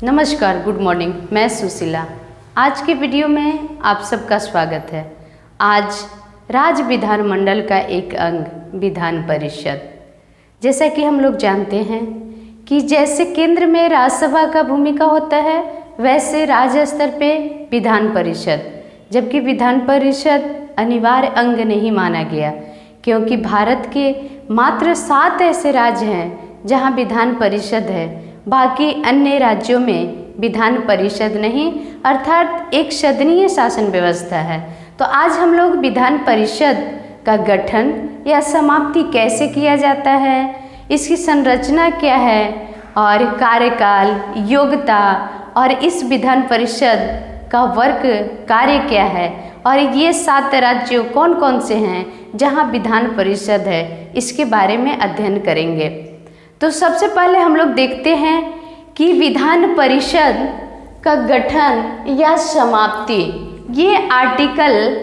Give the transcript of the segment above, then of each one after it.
नमस्कार, good morning. मैं सुशीला। आज के वीडियो में आप सबका स्वागत है। आज राज्य विधानमंडल का एक अंग विधान परिषद। जैसा कि हम लोग जानते हैं कि जैसे केंद्र में राज्यसभा का भूमिका होता है, वैसे राज्य स्तर पे विधान परिषद, जबकि विधान परिषद अनिवार्य अंग नहीं माना गया, क्योंकि भारत के मात्र 7 ऐसे राज्य हैं जहां विधान परिषद है। बाकी अन्य राज्यों में विधान परिषद नहीं, अर्थात एक सदनीय शासन व्यवस्था है। तो आज हम लोग विधान परिषद का गठन या समाप्ति कैसे किया जाता है, इसकी संरचना क्या है और कार्यकाल, योग्यता और इस विधान परिषद का वर्क कार्य क्या है और ये 7 राज्य कौन कौन से हैं जहां विधान परिषद है, इसके बारे में अध्ययन करेंगे। तो सबसे पहले हम लोग देखते हैं कि विधान परिषद का गठन या समाप्ति, ये आर्टिकल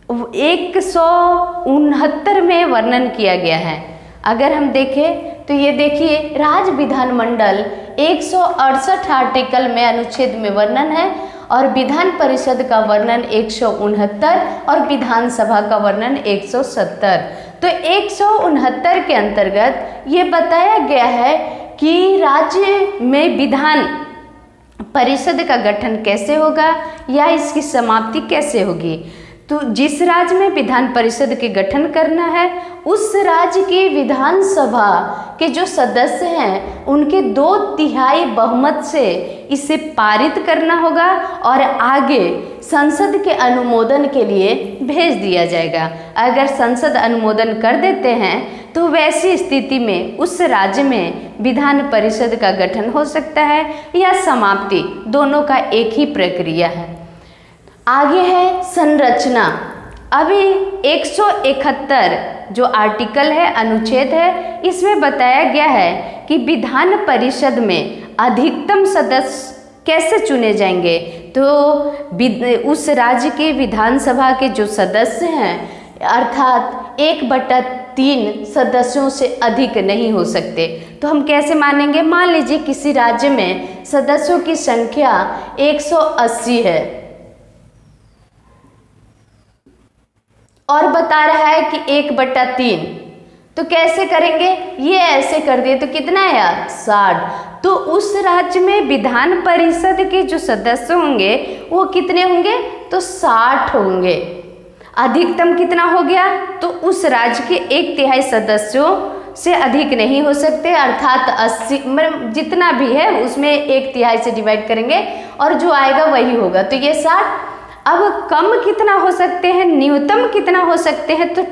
169 में वर्णन किया गया है। अगर हम देखें तो ये देखिए, राज्य विधानमंडल 168 आर्टिकल में अनुच्छेद में वर्णन है और विधान परिषद का वर्णन 169 और विधानसभा का वर्णन 170। तो 169 के अंतर्गत ये बताया गया है कि राज्य में विधान परिषद का गठन कैसे होगा या इसकी समाप्ति कैसे होगी। तो जिस राज्य में विधान परिषद के गठन करना है, उस राज्य की विधानसभा के जो सदस्य हैं उनके 2/3 बहुमत से इसे पारित करना होगा और आगे संसद के अनुमोदन के लिए भेज दिया जाएगा। अगर संसद अनुमोदन कर देते हैं तो वैसी स्थिति में उस राज्य में विधान परिषद का गठन हो सकता है या समाप्ति, दोनों का एक ही प्रक्रिया है। आगे है संरचना। अभी 171 जो आर्टिकल है, अनुच्छेद है, इसमें बताया गया है कि विधान परिषद में अधिकतम सदस्य कैसे चुने जाएंगे। तो उस राज्य के विधानसभा के जो सदस्य हैं, अर्थात 1/3 सदस्यों से अधिक नहीं हो सकते। तो हम कैसे मानेंगे? मान लीजिए किसी राज्य में सदस्यों की संख्या 180 है और बता रहा है कि 1/3, तो कैसे करेंगे? ये ऐसे कर दिए तो कितना आया? 60। तो उस राज्य में विधान परिषद के जो सदस्य होंगे वो कितने होंगे? तो 60 होंगे। अधिकतम कितना हो गया? तो उस राज्य के 1/3 सदस्यों से अधिक नहीं हो सकते, अर्थात 80, मतलब जितना भी है उसमें 1/3 से डिवाइड करेंगे और जो आएगा वही होगा। तो ये 60। अब कम कितना हो सकते हैं, न्यूनतम कितना हो सकते हैं? तो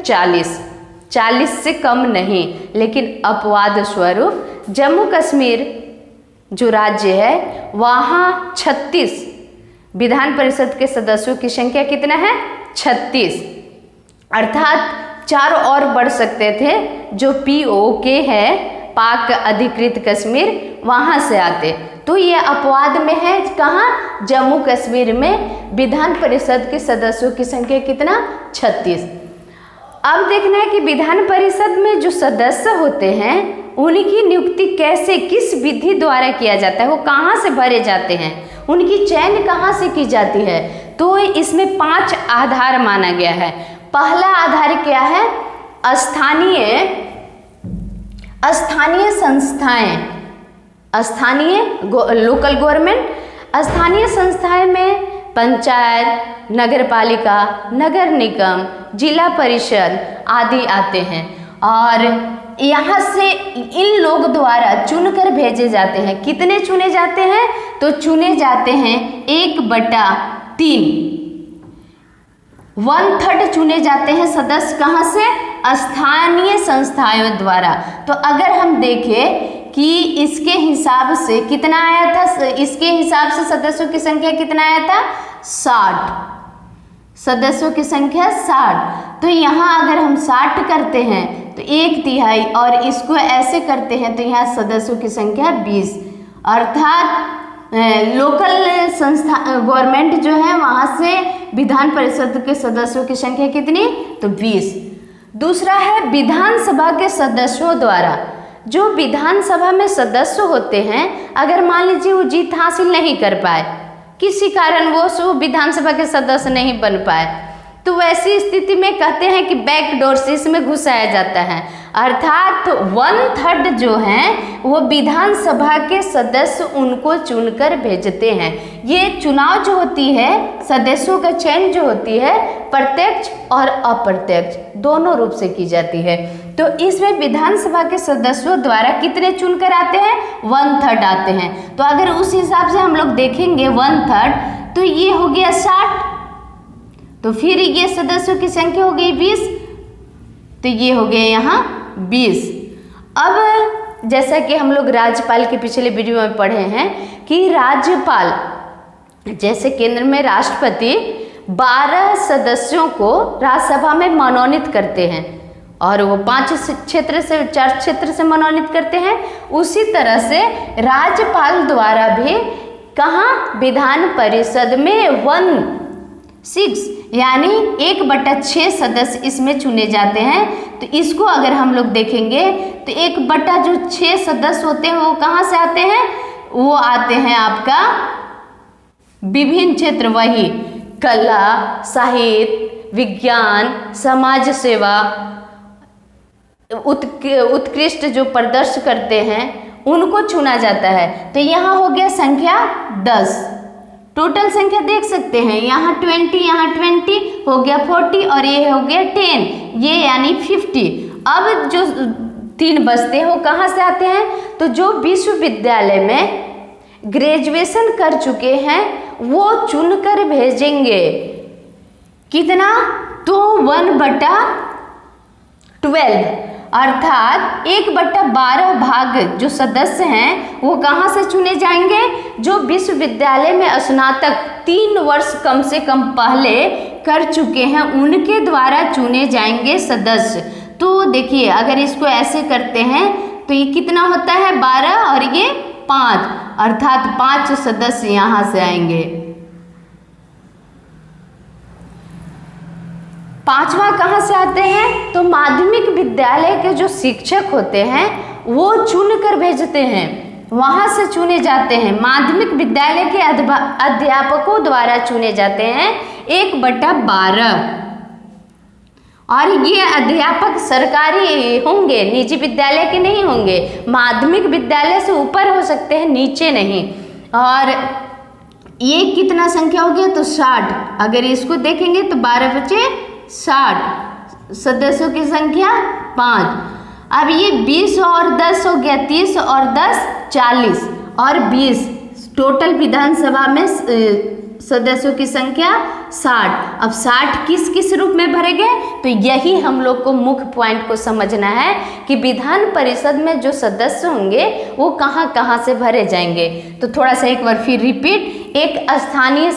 40 से कम नहीं। लेकिन अपवाद स्वरूप जम्मू कश्मीर जो राज्य है वहाँ 36 विधान परिषद के सदस्यों की संख्या कितना है? 36, अर्थात 4 और बढ़ सकते थे। जो POK है, पाक अधिकृत कश्मीर, वहाँ से आते। तो ये अपवाद में है, कहाँ? जम्मू कश्मीर में विधान परिषद के सदस्यों की संख्या कितना? 36। अब देखना है कि विधान परिषद में जो सदस्य होते हैं उनकी नियुक्ति कैसे, किस विधि द्वारा किया जाता है, वो कहाँ से भरे जाते हैं, उनकी चयन कहाँ से की जाती है। तो इसमें 5 आधार माना गया है। पहला आधार क्या है? स्थानीय संस्थाएं, लोकल गवर्नमेंट। स्थानीय संस्थाएं में पंचायत, नगर पालिका, नगर निगम, जिला परिषद आदि आते हैं और यहाँ से इन लोग द्वारा चुनकर भेजे जाते हैं। कितने चुने जाते हैं? तो चुने जाते हैं 1/3, 1/3 चुने जाते हैं सदस्य। कहाँ से? स्थानीय संस्थाओं द्वारा। तो अगर हम देखें कि इसके हिसाब से कितना आया था, इसके हिसाब से सदस्यों की संख्या कितना आया था? 60 सदस्यों की संख्या 60। तो यहाँ अगर हम 60 करते हैं तो 1/3 और इसको ऐसे करते हैं तो यहाँ सदस्यों की संख्या 20, अर्थात लोकल संस्था गवर्नमेंट जो है वहाँ से विधान परिषद के सदस्यों की संख्या कितनी? तो 20। दूसरा है विधानसभा के सदस्यों द्वारा जो विधानसभा में सदस्य होते हैं, अगर मान लीजिए वो जीत हासिल नहीं कर पाए, किसी कारणवश वो विधानसभा के सदस्य नहीं बन पाए, तो वैसी स्थिति में कहते हैं कि बैकडोर से इसमें घुसाया जाता है, अर्थात 1/3 जो हैं वो विधानसभा के सदस्य उनको चुनकर भेजते हैं। ये चुनाव जो होती है, सदस्यों का चयन जो होती है, प्रत्यक्ष और अप्रत्यक्ष दोनों रूप से की जाती है। तो इसमें विधानसभा के सदस्यों द्वारा कितने चुनकर आते हैं? 1/3 आते हैं। तो अगर उस हिसाब से हम लोग देखेंगे 1/3, तो ये हो गया 60, तो फिर ये सदस्यों की संख्या हो गई 20, तो ये हो गया यहाँ 20। अब जैसा कि हम लोग राज्यपाल के पिछले वीडियो में पढ़े हैं कि राज्यपाल, जैसे केंद्र में राष्ट्रपति 12 सदस्यों को राज्यसभा में मनोनीत करते हैं और वो 4 क्षेत्र से मनोनीत करते हैं, उसी तरह से राज्यपाल द्वारा भी कहाँ? विधान परिषद में 1/6 यानी 1/6 सदस्य इसमें चुने जाते हैं। तो इसको अगर हम लोग देखेंगे तो 1/6 सदस्य होते हैं वो कहाँ से आते हैं? वो आते हैं आपका विभिन्न क्षेत्र, वही कला, साहित्य, विज्ञान, समाज सेवा, उत्कृष्ट जो प्रदर्शन करते हैं उनको चुना जाता है। तो यहाँ हो गया संख्या 10। टोटल संख्या देख सकते हैं, यहाँ 20, यहाँ 20 हो गया 40 और ये हो गया 10, ये यानी 50। अब जो 3 बचते हैं वो कहाँ से आते हैं? तो जो विश्वविद्यालय में ग्रेजुएशन कर चुके हैं वो चुनकर भेजेंगे। कितना? तो 1/12 अर्थात 1/12 भाग जो सदस्य हैं वो कहाँ से चुने जाएंगे? जो विश्वविद्यालय में स्नातक 3 वर्ष कम से कम पहले कर चुके हैं उनके द्वारा चुने जाएंगे सदस्य। तो देखिए अगर इसको ऐसे करते हैं तो ये कितना होता है? 12 और ये 5, अर्थात 5 सदस्य यहाँ से आएंगे। 5वां कहाँ से आते हैं? तो माध्यमिक विद्यालय के जो शिक्षक होते हैं वो चुनकर भेजते हैं, वहाँ से चुने जाते हैं। माध्यमिक विद्यालय के अध्यापकों द्वारा चुने जाते हैं 1/12। और ये अध्यापक सरकारी होंगे, निजी विद्यालय के नहीं होंगे। माध्यमिक विद्यालय से ऊपर हो सकते हैं, नीचे नहीं। और ये कितना संख्या हो गया? तो 60। अगर इसको देखेंगे तो 12 बचे 60, सदस्यों की संख्या 5। अब ये 20 और 10 हो गया 30 और 10 40 और 20, टोटल विधानसभा में सदस्यों की संख्या 60। अब 60 किस किस रूप में भरे गए? तो यही हम लोग को मुख्य पॉइंट को समझना है कि विधान परिषद में जो सदस्य होंगे वो कहाँ कहाँ से भरे जाएंगे। तो थोड़ा सा एक बार फिर रिपीट, एक स्थानीय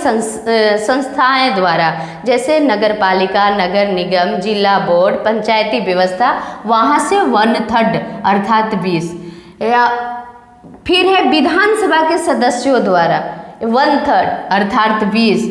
संस्थाएं द्वारा, जैसे नगर पालिका, नगर निगम, जिला बोर्ड, पंचायती व्यवस्था, वहाँ से 1/3 अर्थात 20। फिर है विधानसभा के सदस्यों द्वारा 1/3 अर्थात 20।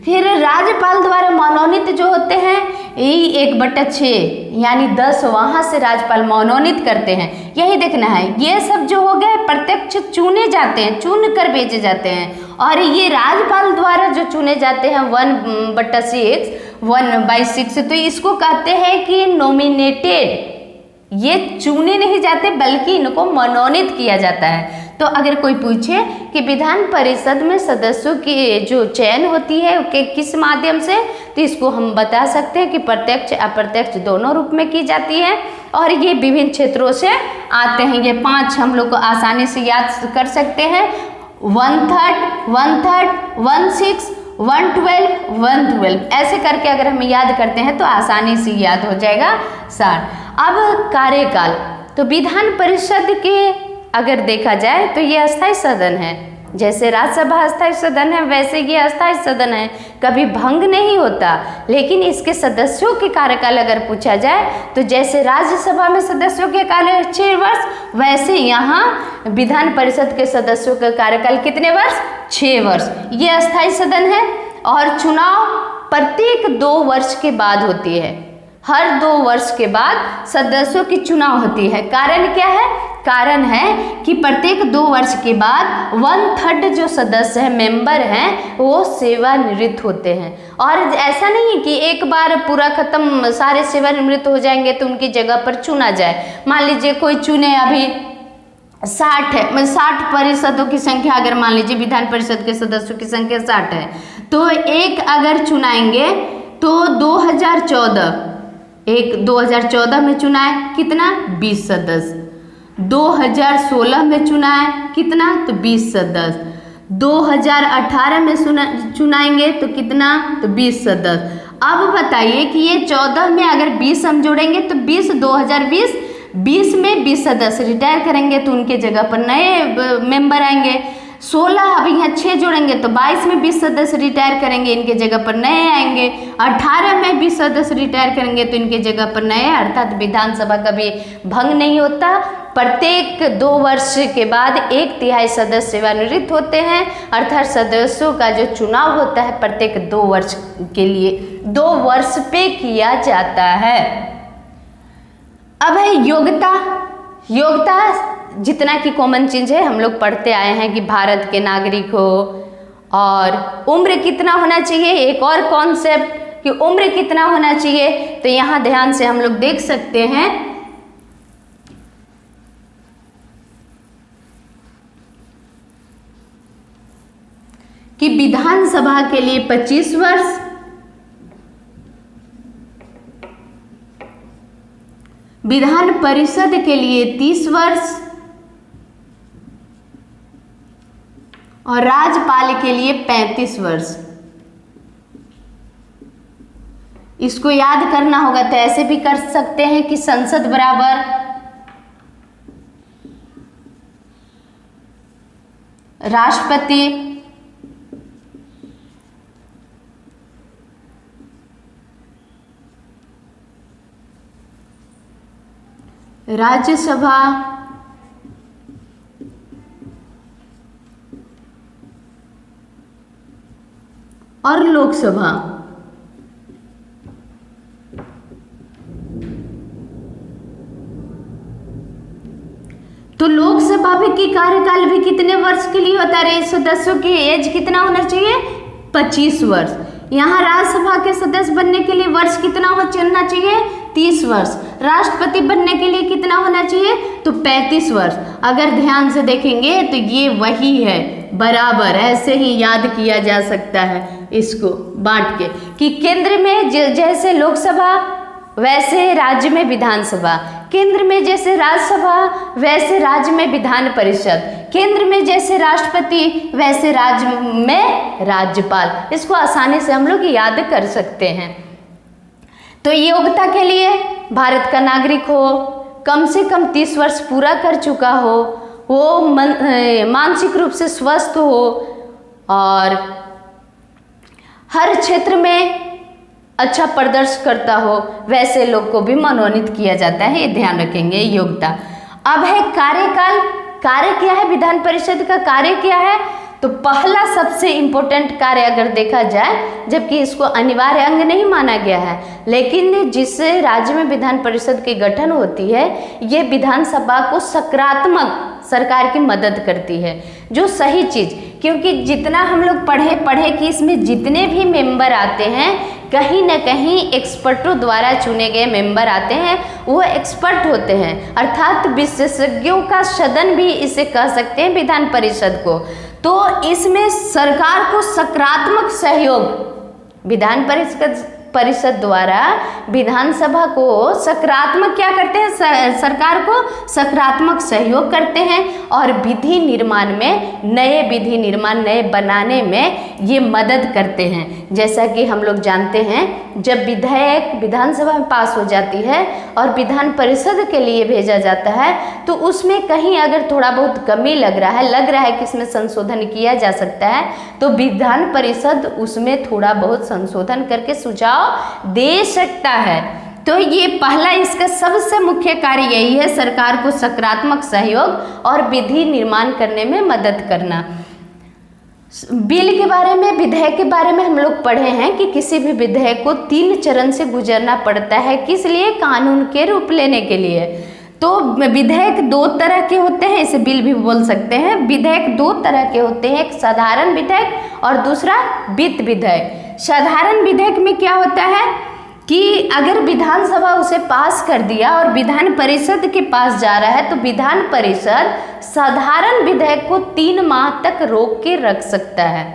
फिर राज्यपाल द्वारा मनोनीत जो होते हैं यही 1/6 यानी 10, वहाँ से राज्यपाल मनोनीत करते हैं। यही देखना है, ये सब जो हो गए प्रत्यक्ष चुने जाते हैं, चुन कर भेजे जाते हैं। और ये राज्यपाल द्वारा जो चुने जाते हैं 1/6, तो इसको कहते हैं कि नॉमिनेटेड। ये चुने नहीं जाते बल्कि इनको मनोनीत किया जाता है। तो अगर कोई पूछे कि विधान परिषद में सदस्यों की जो चयन होती है कि किस माध्यम से, तो इसको हम बता सकते हैं कि प्रत्यक्ष अप्रत्यक्ष दोनों रूप में की जाती है। और ये विभिन्न क्षेत्रों से आते हैं। ये 5 हम लोग को आसानी से याद कर सकते हैं, 1/3, 1/6, 1/12 ऐसे करके अगर हम याद करते हैं तो आसानी से याद हो जाएगा 60। अब कार्यकाल, तो विधान परिषद के अगर देखा जाए तो ये अस्थायी सदन है। जैसे राज्यसभा अस्थायी सदन है वैसे ये अस्थायी सदन है, कभी भंग नहीं होता। लेकिन इसके सदस्यों के कार्यकाल अगर पूछा जाए तो जैसे राज्यसभा में सदस्यों के कार्यकाल 6 वर्ष, वैसे यहाँ विधान परिषद के सदस्यों का कार्यकाल कितने वर्ष? 6 वर्ष। ये अस्थायी सदन है और चुनाव प्रत्येक 2 वर्ष के बाद होती है। हर 2 वर्ष के बाद सदस्यों की चुनाव होती है। कारण क्या है? कारण है कि प्रत्येक 2 वर्ष के बाद 1/3 जो सदस्य हैं, मेंबर हैं, वो सेवानिवृत्त होते हैं। और ऐसा नहीं है कि एक बार पूरा खत्म सारे सेवानिवृत्त हो जाएंगे तो उनकी जगह पर चुना जाए। मान लीजिए कोई चुने, अभी 60 है, 60 परिषदों की संख्या, अगर मान लीजिए विधान परिषद के सदस्यों की संख्या 60 है, तो एक अगर चुनाएंगे तो 2014 में चुना है कितना, 20 सदस्य। 2016 में चुना है कितना, तो 20 सदस्य। 2018 में चुनाएंगे तो कितना, तो 20 सदस्य। अब बताइए कि ये 14 में अगर 20 हम जोड़ेंगे तो 20 में 20 सदस्य रिटायर करेंगे तो उनके जगह पर नए मेंबर आएंगे। 16 अब यहाँ 6 जोड़ेंगे तो 22 में 20 सदस्य रिटायर करेंगे, इनके जगह पर नए आएंगे। 18 में 20 सदस्य रिटायर करेंगे तो इनके जगह पर नए, अर्थात विधानसभा कभी भंग नहीं होता। प्रत्येक 2 वर्ष के बाद 1/3 सदस्य सेवानिवृत्त होते हैं, अर्थात सदस्यों का जो चुनाव होता है प्रत्येक 2 वर्ष के लिए 2 वर्ष पे किया जाता है। अब है योग्यता। जितना कि कॉमन चीज है, हम लोग पढ़ते आए हैं कि भारत के नागरिक हो, और उम्र कितना होना चाहिए, एक और कॉन्सेप्ट कि उम्र कितना होना चाहिए। तो यहाँ ध्यान से हम लोग देख सकते हैं कि विधानसभा के लिए 25 वर्ष, विधान परिषद के लिए 30 वर्ष और राज्यपाल के लिए 35 वर्ष। इसको याद करना होगा, तो ऐसे भी कर सकते हैं कि संसद बराबर राष्ट्रपति, राज्यसभा और लोकसभा। तो लोकसभा भी की कार्यकाल भी कितने वर्ष के लिए होता है? सदस्यों की एज कितना होना चाहिए? 25 वर्ष। यहाँ राज्यसभा के सदस्य बनने के लिए वर्ष कितना होना चाहिए? 30 वर्ष। राष्ट्रपति बनने के लिए कितना होना चाहिए? तो 35 वर्ष। अगर ध्यान से देखेंगे तो ये वही है, बराबर। ऐसे ही याद किया जा सकता है इसको बांट के कि केंद्र में जैसे लोकसभा वैसे राज्य में विधानसभा, केंद्र में जैसे राज्यसभा वैसे राज्य में विधान परिषद, केंद्र में जैसे राष्ट्रपति वैसे राज्य में राज्यपाल। इसको आसानी से हम लोग याद कर सकते हैं। तो योग्यता के लिए भारत का नागरिक हो, कम से कम 30 वर्ष पूरा कर चुका हो, वो मानसिक रूप से स्वस्थ हो और हर क्षेत्र में अच्छा प्रदर्शन करता हो, वैसे लोग को भी मनोनीत किया जाता है। ये ध्यान रखेंगे योग्यता। अब है कार्यकाल। कार्य क्या है? विधान परिषद का कार्य क्या है? तो पहला सबसे इम्पोर्टेंट कार्य अगर देखा जाए, जबकि इसको अनिवार्य अंग नहीं माना गया है, लेकिन जिस राज्य में विधान परिषद की गठन होती है, ये विधानसभा को सकारात्मक सरकार की मदद करती है, जो सही चीज़, क्योंकि जितना हम लोग पढ़े कि इसमें जितने भी मेंबर आते हैं कहीं ना कहीं एक्सपर्टों द्वारा चुने गए मेंबर आते हैं, वो एक्सपर्ट होते हैं, अर्थात विशेषज्ञों का सदन भी इसे कह सकते हैं विधान परिषद को। तो इसमें सरकार को सकारात्मक सहयोग विधान परिषद द्वारा विधानसभा को सकारात्मक क्या करते हैं? सरकार को सकारात्मक सहयोग करते हैं और विधि निर्माण में नए बनाने में ये मदद करते हैं। जैसा कि हम लोग जानते हैं, जब विधेयक विधानसभा में पास हो जाती है और विधान परिषद के लिए भेजा जाता है, तो उसमें कहीं अगर थोड़ा बहुत कमी लग रहा है कि इसमें संशोधन किया जा सकता है, तो विधान परिषद उसमें थोड़ा बहुत संशोधन करके सुझाव दे सकता है। तो ये पहला इसका सबसे मुख्य कार्य यही है, सरकार को सकारात्मक सहयोग और विधि निर्माण करने में मदद करना। बिल के बारे में, विधेयक के बारे में हम लोग पढ़े हैं कि किसी भी विधेयक को 3 चरण से गुजरना पड़ता है। किस लिए? कानून के रूप लेने के लिए। तो विधेयक दो तरह के होते हैं, इसे बिल भी बोल सकते हैं। विधेयक दो तरह के होते हैं, एक साधारण विधेयक और दूसरा वित्त विधेयक। साधारण विधेयक में क्या होता है कि अगर विधानसभा उसे पास कर दिया और विधान परिषद के पास जा रहा है तो विधान परिषद साधारण विधेयक को 3 माह तक रोक के रख सकता है,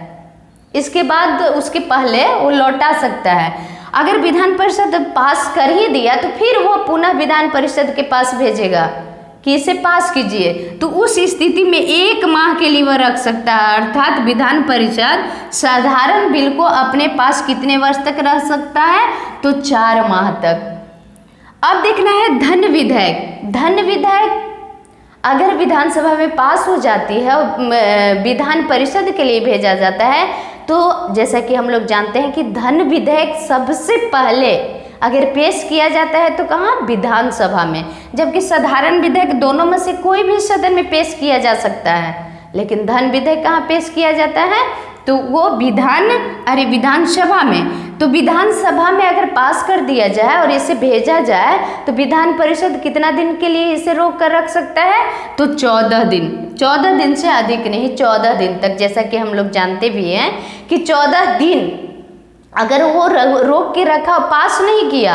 इसके बाद उसके पहले वो लौटा सकता है। अगर विधान परिषद पास कर ही दिया तो फिर वो पुनः विधान परिषद के पास भेजेगा कि इसे पास कीजिए, तो उस स्थिति में 1 माह के लिए वह रख सकता है। अर्थात विधान परिषद साधारण बिल को अपने पास कितने वर्ष तक रख सकता है, तो 4 माह तक। अब देखना है धन विधेयक। धन विधेयक अगर विधानसभा में पास हो जाती है और विधान परिषद के लिए भेजा जाता है, तो जैसा कि हम लोग जानते हैं कि धन विधेयक सबसे पहले अगर पेश किया जाता है तो कहाँ, विधानसभा में, जबकि साधारण विधेयक दोनों में से कोई भी सदन में पेश किया जा सकता है, लेकिन धन विधेयक कहाँ पेश किया जाता है, तो वो विधानसभा में। तो विधानसभा में अगर पास कर दिया जाए और इसे भेजा जाए तो विधान परिषद कितना दिन के लिए इसे रोक कर रख सकता है, तो 14 दिन। 14 दिन से अधिक नहीं, 14 दिन तक। जैसा कि हम लोग जानते भी हैं कि 14 दिन अगर वो रोक के रखा, पास नहीं किया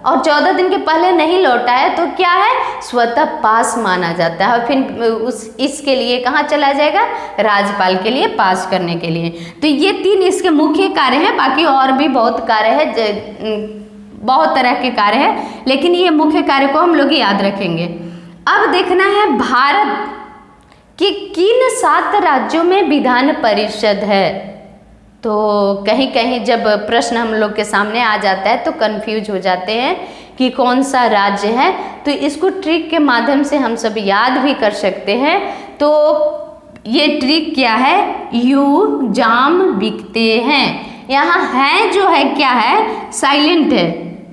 और 14 दिन के पहले नहीं लौटा है, तो क्या है, स्वतः पास माना जाता है और फिर इसके लिए कहाँ चला जाएगा, राज्यपाल के लिए पास करने के लिए। तो ये 3 इसके मुख्य कार्य हैं, बाकी और भी बहुत कार्य है, बहुत तरह के कार्य हैं, लेकिन ये मुख्य कार्य को हम लोग याद रखेंगे। अब देखना है भारत कि किन 7 राज्यों में विधान परिषद है। तो कहीं कहीं जब प्रश्न हम लोग के सामने आ जाता है तो कंफ्यूज हो जाते हैं कि कौन सा राज्य है, तो इसको ट्रिक के माध्यम से हम सब याद भी कर सकते हैं। तो ये ट्रिक क्या है, यू जाम बिकते हैं। यहाँ है जो है क्या है, साइलेंट है,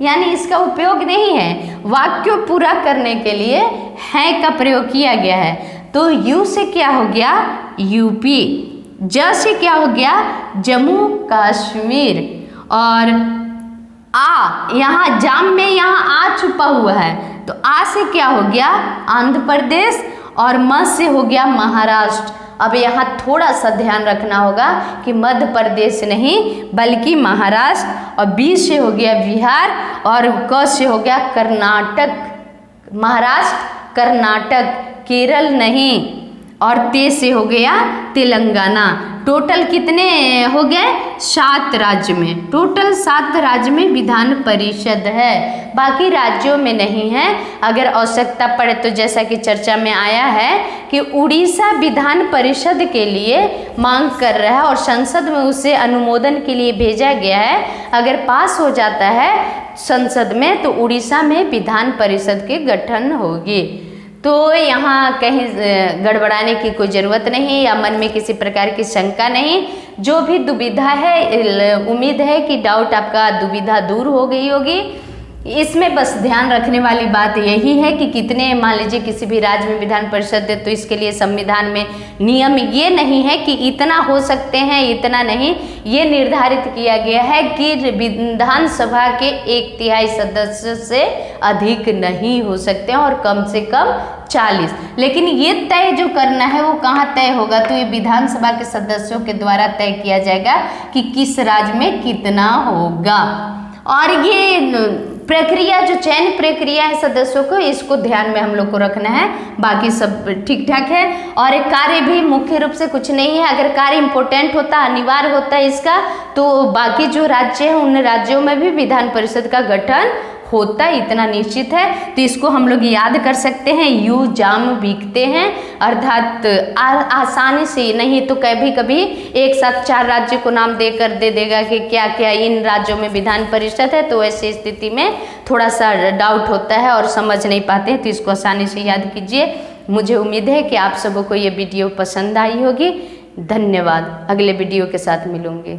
यानी इसका उपयोग नहीं है। वाक्य पूरा करने के लिए है का प्रयोग किया गया है। तो यू से क्या हो गया, यूपी। ज से क्या हो गया, जम्मू कश्मीर। और आ, यहाँ जाम में यहाँ आ छुपा हुआ है, तो आ से क्या हो गया, आंध्र प्रदेश। और म से हो गया महाराष्ट्र। अब यहाँ थोड़ा सा ध्यान रखना होगा कि मध्य प्रदेश नहीं बल्कि महाराष्ट्र। और बी से हो गया बिहार और क से हो गया कर्नाटक, महाराष्ट्र कर्नाटक, केरल नहीं। और ते से हो गया तेलंगाना। टोटल कितने हो गए, 7 राज्य में, टोटल 7 राज्य में विधान परिषद है, बाकी राज्यों में नहीं है। अगर आवश्यकता पड़े तो जैसा कि चर्चा में आया है कि उड़ीसा विधान परिषद के लिए मांग कर रहा है और संसद में उसे अनुमोदन के लिए भेजा गया है। अगर पास हो जाता है संसद में तो उड़ीसा में विधान परिषद के गठन होगी। तो यहाँ कहीं गड़बड़ाने की कोई ज़रूरत नहीं या मन में किसी प्रकार की शंका नहीं। जो भी दुविधा है, उम्मीद है कि डाउट आपका दुविधा दूर हो गई होगी। इसमें बस ध्यान रखने वाली बात यही है कि कितने, मान लीजिए किसी भी राज्य में विधान परिषद है तो इसके लिए संविधान में नियम ये नहीं है कि इतना हो सकते हैं इतना नहीं, ये निर्धारित किया गया है कि विधानसभा के 1/3 सदस्य से अधिक नहीं हो सकते हैं और कम से कम 40। लेकिन ये तय जो करना है वो कहाँ तय होगा, तो ये विधानसभा के सदस्यों के द्वारा तय किया जाएगा कि किस राज्य में कितना होगा। और ये प्रक्रिया जो चयन प्रक्रिया है सदस्यों को, इसको ध्यान में हम लोग को रखना है, बाकी सब ठीक ठाक है। और एक कार्य भी मुख्य रूप से कुछ नहीं है। अगर कार्य इंपॉर्टेंट होता, अनिवार्य होता है इसका, तो बाकी जो राज्य हैं उन राज्यों में भी विधान परिषद का गठन होता, इतना निश्चित है। तो इसको हम लोग याद कर सकते हैं, यू जाम बिकते हैं, अर्थात आसानी से नहीं तो कभी कभी एक साथ 4 राज्य को नाम देकर दे देगा कि क्या क्या इन राज्यों में विधान परिषद है, तो ऐसी स्थिति में थोड़ा सा डाउट होता है और समझ नहीं पाते हैं। तो इसको आसानी से याद कीजिए। मुझे उम्मीद है कि आप सबों को ये वीडियो पसंद आई होगी। धन्यवाद। अगले वीडियो के साथ मिलूंगी।